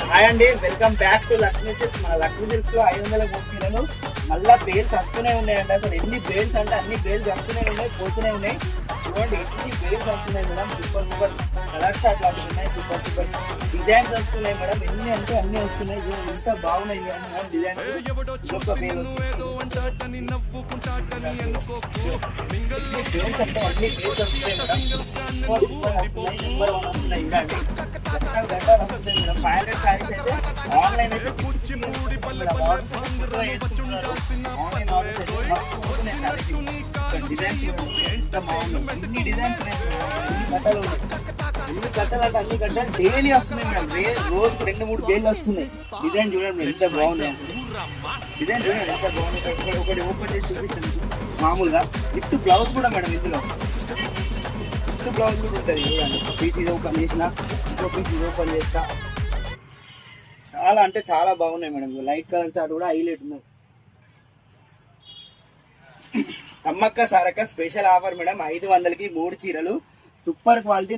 Hi అండి, welcome back to Lakshmi silks. మన Lakshmi silks లో 500 చీరలు మళ్ళా బేల్స్ వస్తూనే ఉన్నాయండి. అసలు ఎన్ని బేల్స్ అంటే అన్ని బేల్స్ వస్తూనే ఉన్నాయి, పోతూనే ఉన్నాయి. చూడండి ఎన్ని బేల్స్ వస్తున్నాయి madam. Super super colour chart వస్తున్నాయి, సూపర్ సూపర్ డిజైన్స్ వస్తున్నాయి మేడం. ఎన్ని అంటే అన్ని వస్తున్నాయి. ఎంత బాగున్నాయి మేడం డిజైన్స్. ఇంకొక బేల్ బేల్స్ అంటే అన్ని బేల్స్ వస్తున్నాయి మేడం. సూపర్ సూపర్ వస్తున్నాయి, నెంబర్ 1 వస్తున్నాయి. ఇంకా అండి గంటలు వస్తున్నాయి మేడం. 500 సారీస్ అయితే ఆన్లైన్ అయితే ఆన్లైన్ డిజైన్స్ ఎంత బాగుంది. ఇన్ని డిజైన్స్ బట్టలు ఉన్నాయి. ఎన్ని కట్టలు అంటే అన్ని కట్టలు డైలీ వస్తున్నాయి మేడం. రోజుకు 2-3 బేళ్ళు వస్తున్నాయి. డిజైన్ చూడండి ఎంత బాగుంది. అసలు డిజైన్ చూడండి ఎంత బాగుంది. ఒకటి ఓపెన్ చేసి చూపిస్తాను. మామూలుగా విత్ బ్లౌజ్ కూడా మేడం. ఇందులో విత్ బ్లౌజ్ కూడా ఉంటుంది చూడండి. పీస్ ఇది ఓపెన్ చేసిన ఇంకో పీస్ ఇది ఓపెన్ చేస్తా. చాలా అంటే చాలా బాగున్నాయి మేడం. లైట్ కలర్ చార్ట్ కూడా హైలైట్ ఉన్నాయి. Sammakka Sarakka special offer madam. 500కి 3 చీరలు, సూపర్ క్వాలిటీ.